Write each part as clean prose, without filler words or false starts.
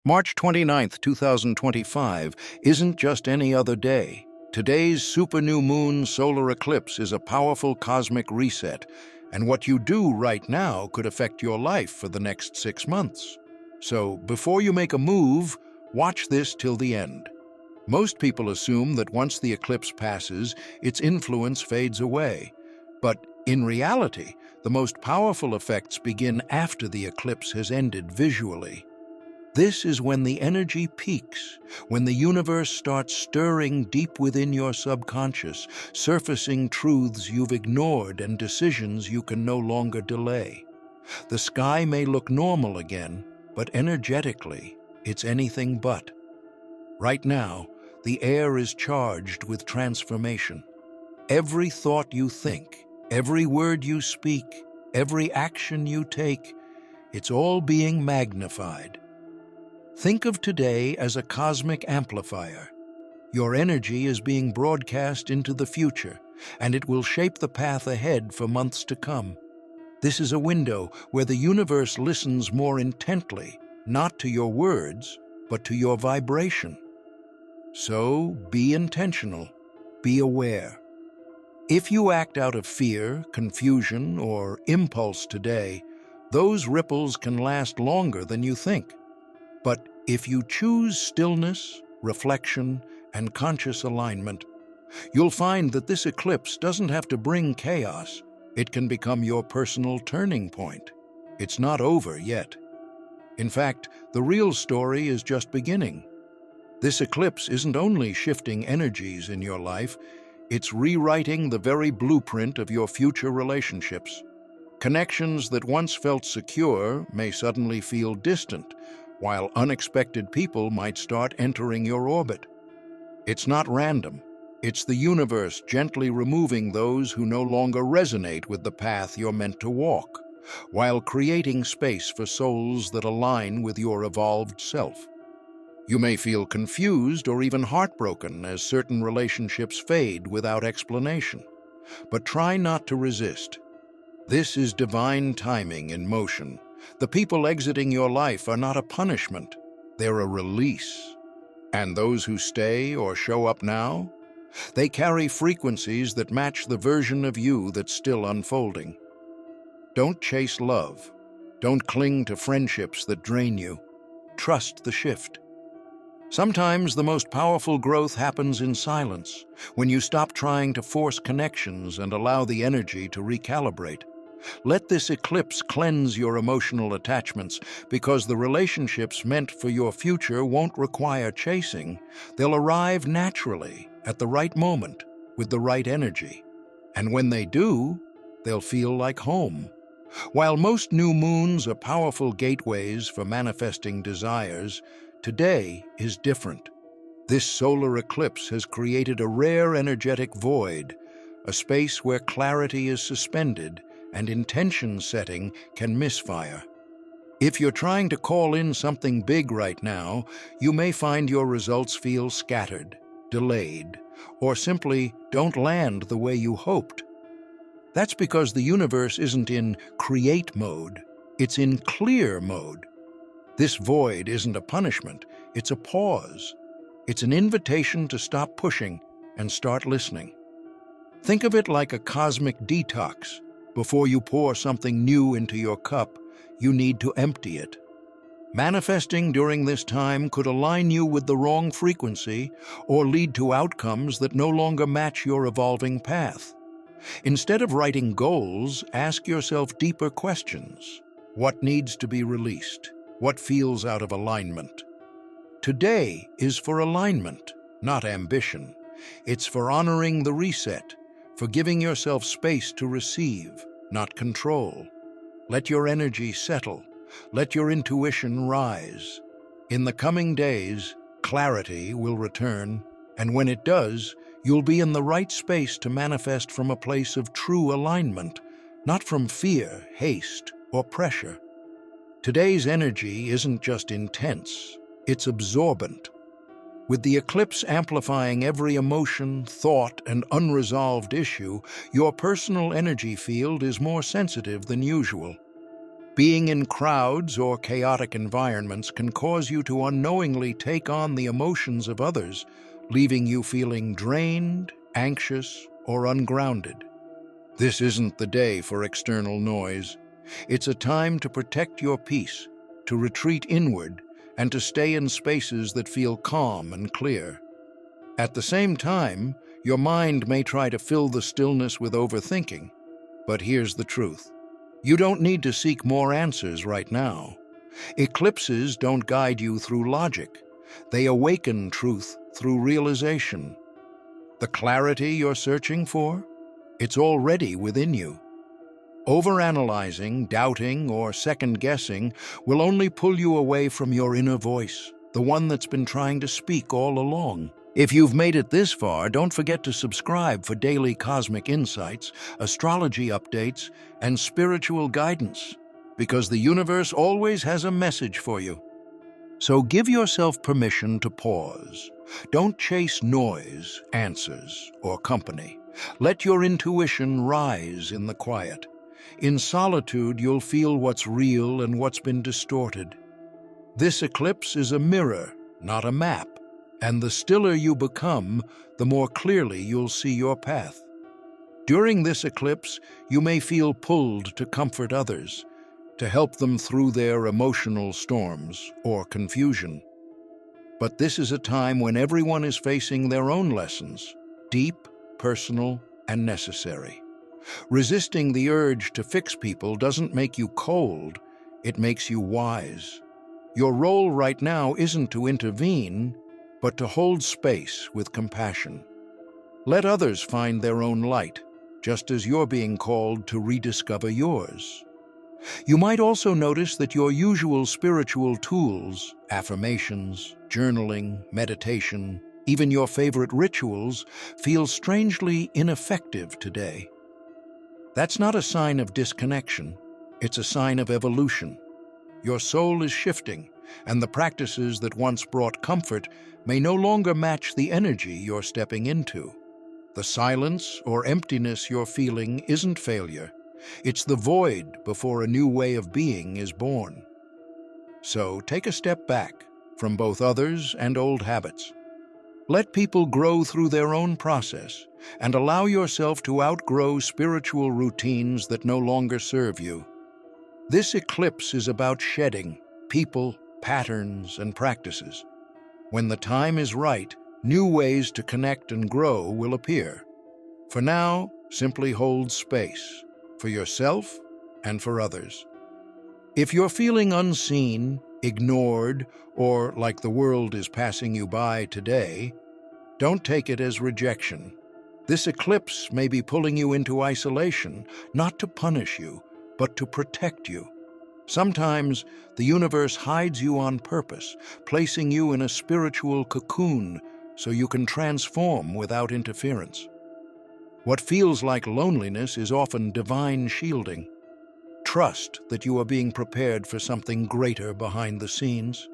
March 29th, 2025 isn't just any other day. Today's super new moon solar eclipse is a powerful cosmic reset, and what you do right now could affect your life for the next 6 months. So, before you make a move, watch this till the end. Most people assume that once the eclipse passes, its influence fades away. But in reality, the most powerful effects begin after the eclipse has ended visually. This is when the energy peaks, when the universe starts stirring deep within your subconscious, surfacing truths you've ignored and decisions you can no longer delay. The sky may look normal again, but energetically, it's anything but. Right now, the air is charged with transformation. Every thought you think, every word you speak, every action you take, it's all being magnified. Think of today as a cosmic amplifier. Your energy is being broadcast into the future, and it will shape the path ahead for months to come. This is a window where the universe listens more intently, not to your words, but to your vibration. So, be intentional, be aware. If you act out of fear, confusion, or impulse today, those ripples can last longer than you think. But if you choose stillness, reflection, and conscious alignment, you'll find that this eclipse doesn't have to bring chaos. It can become your personal turning point. It's not over yet. In fact, the real story is just beginning. This eclipse isn't only shifting energies in your life, it's rewriting the very blueprint of your future relationships. Connections that once felt secure may suddenly feel distant, while unexpected people might start entering your orbit. It's not random. It's the universe gently removing those who no longer resonate with the path you're meant to walk, while creating space for souls that align with your evolved self. You may feel confused or even heartbroken as certain relationships fade without explanation, but try not to resist. This is divine timing in motion. The people exiting your life are not a punishment, they're a release. And those who stay or show up now, they carry frequencies that match the version of you that's still unfolding. Don't chase love. Don't cling to friendships that drain you. Trust the shift. Sometimes the most powerful growth happens in silence, when you stop trying to force connections and allow the energy to recalibrate. Let this eclipse cleanse your emotional attachments, because the relationships meant for your future won't require chasing. They'll arrive naturally, at the right moment, with the right energy. And when they do, they'll feel like home. While most new moons are powerful gateways for manifesting desires, today is different. This solar eclipse has created a rare energetic void, a space where clarity is suspended and intention setting can misfire. If you're trying to call in something big right now, you may find your results feel scattered, delayed, or simply don't land the way you hoped. That's because the universe isn't in create mode, it's in clear mode. This void isn't a punishment, it's a pause. It's an invitation to stop pushing and start listening. Think of it like a cosmic detox. Before you pour something new into your cup, you need to empty it. Manifesting during this time could align you with the wrong frequency or lead to outcomes that no longer match your evolving path. Instead of writing goals, ask yourself deeper questions. What needs to be released? What feels out of alignment? Today is for alignment, not ambition. It's for honoring the reset, for giving yourself space to receive, not control. Let your energy settle. Let your intuition rise. In the coming days, clarity will return, and when it does, you'll be in the right space to manifest from a place of true alignment, not from fear, haste, or pressure. Today's energy isn't just intense, it's absorbent. With the eclipse amplifying every emotion, thought, and unresolved issue, your personal energy field is more sensitive than usual. Being in crowds or chaotic environments can cause you to unknowingly take on the emotions of others, leaving you feeling drained, anxious, or ungrounded. This isn't the day for external noise. It's a time to protect your peace, to retreat inward, and to stay in spaces that feel calm and clear. At the same time, your mind may try to fill the stillness with overthinking, but here's the truth. You don't need to seek more answers right now. Eclipses don't guide you through logic. They awaken truth through realization. The clarity you're searching for? It's already within you. Overanalyzing, doubting, or second-guessing will only pull you away from your inner voice, the one that's been trying to speak all along. If you've made it this far, don't forget to subscribe for daily cosmic insights, astrology updates, and spiritual guidance, because the universe always has a message for you. So give yourself permission to pause. Don't chase noise, answers, or company. Let your intuition rise in the quiet. In solitude, you'll feel what's real and what's been distorted. This eclipse is a mirror, not a map, and the stiller you become, the more clearly you'll see your path. During this eclipse, you may feel pulled to comfort others, to help them through their emotional storms or confusion. But this is a time when everyone is facing their own lessons, deep, personal, and necessary. Resisting the urge to fix people doesn't make you cold, it makes you wise. Your role right now isn't to intervene, but to hold space with compassion. Let others find their own light, just as you're being called to rediscover yours. You might also notice that your usual spiritual tools, affirmations, journaling, meditation, even your favorite rituals, feel strangely ineffective today. That's not a sign of disconnection, it's a sign of evolution. Your soul is shifting, and the practices that once brought comfort may no longer match the energy you're stepping into. The silence or emptiness you're feeling isn't failure. It's the void before a new way of being is born. So take a step back from both others and old habits. Let people grow through their own process and allow yourself to outgrow spiritual routines that no longer serve you. This eclipse is about shedding people, patterns, and practices. When the time is right, new ways to connect and grow will appear. For now, simply hold space for yourself and for others. If you're feeling unseen, ignored, or like the world is passing you by today, don't take it as rejection. This eclipse may be pulling you into isolation, not to punish you, but to protect you. Sometimes the universe hides you on purpose, placing you in a spiritual cocoon so you can transform without interference. What feels like loneliness is often divine shielding. Trust that you are being prepared for something greater behind the scenes.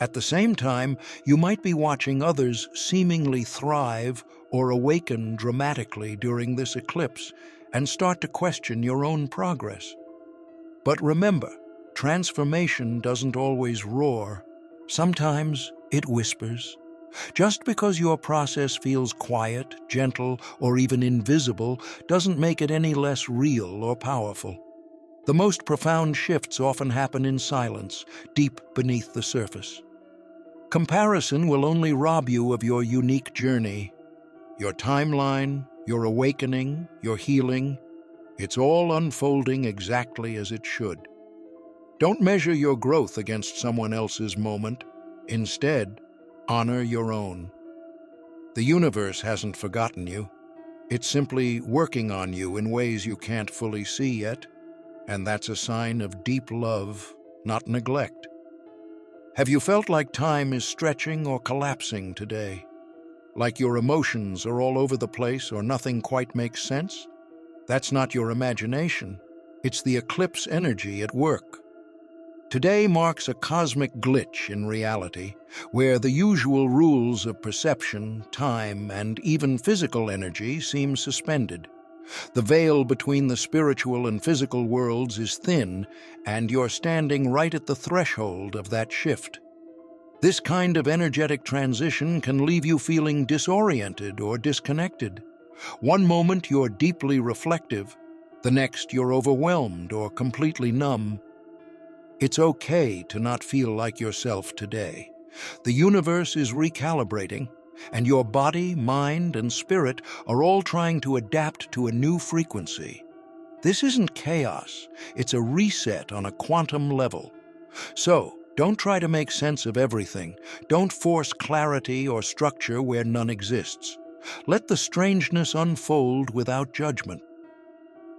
At the same time, you might be watching others seemingly thrive or awaken dramatically during this eclipse and start to question your own progress. But remember, transformation doesn't always roar. Sometimes it whispers. Just because your process feels quiet, gentle, or even invisible doesn't make it any less real or powerful. The most profound shifts often happen in silence, deep beneath the surface. Comparison will only rob you of your unique journey. Your timeline, your awakening, your healing, it's all unfolding exactly as it should. Don't measure your growth against someone else's moment. Instead, honor your own. The universe hasn't forgotten you. It's simply working on you in ways you can't fully see yet, and that's a sign of deep love, not neglect. Have you felt like time is stretching or collapsing today? Like your emotions are all over the place or nothing quite makes sense? That's not your imagination. It's the eclipse energy at work. Today marks a cosmic glitch in reality, where the usual rules of perception, time, and even physical energy seem suspended. The veil between the spiritual and physical worlds is thin, and you're standing right at the threshold of that shift. This kind of energetic transition can leave you feeling disoriented or disconnected. One moment you're deeply reflective, the next you're overwhelmed or completely numb. It's okay to not feel like yourself today. The universe is recalibrating, and your body, mind, and spirit are all trying to adapt to a new frequency. This isn't chaos, it's a reset on a quantum level. So, don't try to make sense of everything. Don't force clarity or structure where none exists. Let the strangeness unfold without judgment.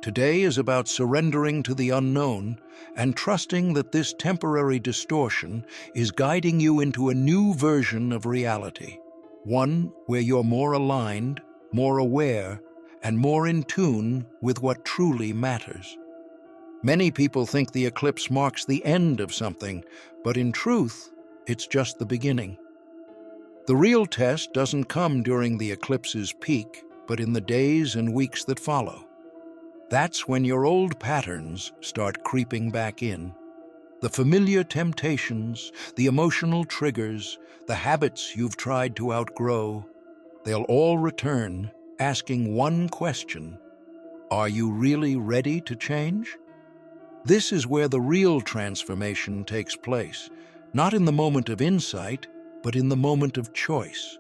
Today is about surrendering to the unknown and trusting that this temporary distortion is guiding you into a new version of reality, one where you're more aligned, more aware, and more in tune with what truly matters. Many people think the eclipse marks the end of something, but in truth, it's just the beginning. The real test doesn't come during the eclipse's peak, but in the days and weeks that follow. That's when your old patterns start creeping back in. The familiar temptations, the emotional triggers, the habits you've tried to outgrow, they'll all return, asking one question: are you really ready to change? This is where the real transformation takes place, not in the moment of insight, but in the moment of choice.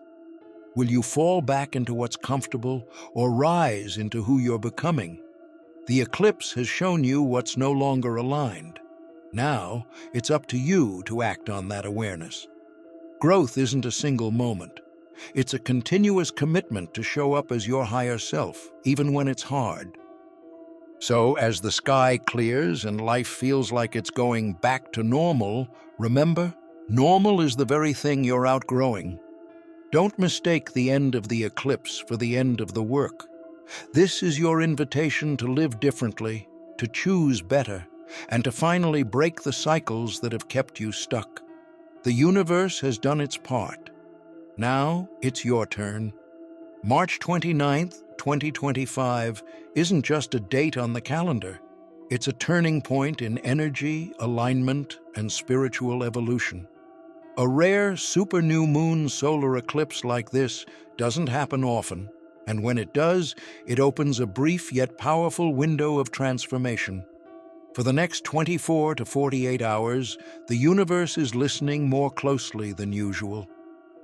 Will you fall back into what's comfortable or rise into who you're becoming? The eclipse has shown you what's no longer aligned. Now, it's up to you to act on that awareness. Growth isn't a single moment. It's a continuous commitment to show up as your higher self, even when it's hard. So, as the sky clears and life feels like it's going back to normal, remember, normal is the very thing you're outgrowing. Don't mistake the end of the eclipse for the end of the work. This is your invitation to live differently, to choose better, and to finally break the cycles that have kept you stuck. The universe has done its part. Now it's your turn. March 29th, 2025 isn't just a date on the calendar. It's a turning point in energy, alignment, and spiritual evolution. A rare super new moon solar eclipse like this doesn't happen often, and when it does, it opens a brief yet powerful window of transformation. For the next 24 to 48 hours, the universe is listening more closely than usual.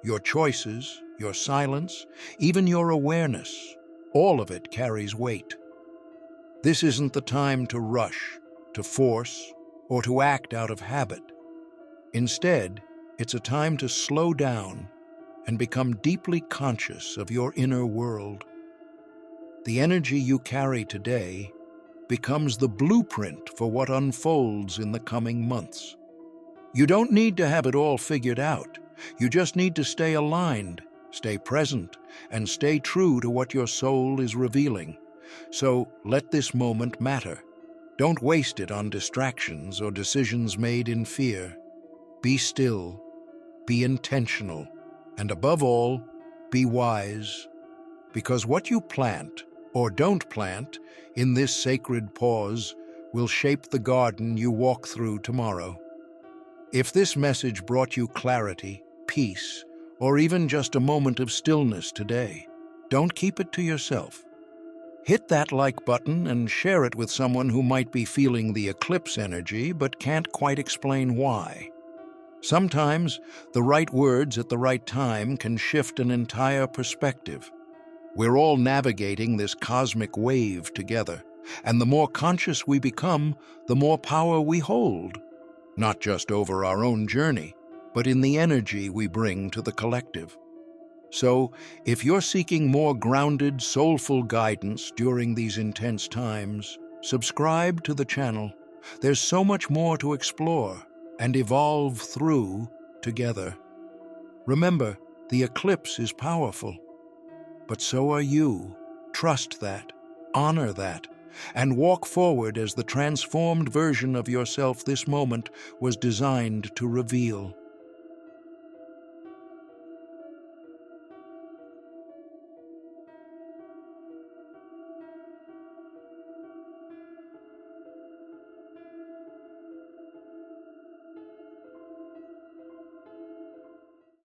Your choices, your silence, even your awareness, all of it carries weight. This isn't the time to rush, to force, or to act out of habit. Instead, it's a time to slow down and become deeply conscious of your inner world. The energy you carry today becomes the blueprint for what unfolds in the coming months. You don't need to have it all figured out. You just need to stay aligned, stay present, and stay true to what your soul is revealing. So let this moment matter. Don't waste it on distractions or decisions made in fear. Be still, be intentional, and above all, be wise. Because what you plant, or don't plant, in this sacred pause will shape the garden you walk through tomorrow. If this message brought you clarity, peace, or even just a moment of stillness today, don't keep it to yourself. Hit that like button and share it with someone who might be feeling the eclipse energy but can't quite explain why. Sometimes, the right words at the right time can shift an entire perspective. We're all navigating this cosmic wave together, and the more conscious we become, the more power we hold, not just over our own journey, but in the energy we bring to the collective. So, if you're seeking more grounded, soulful guidance during these intense times, subscribe to the channel. There's so much more to explore and evolve through together. Remember, the eclipse is powerful, but so are you. Trust that, honor that, and walk forward as the transformed version of yourself this moment was designed to reveal.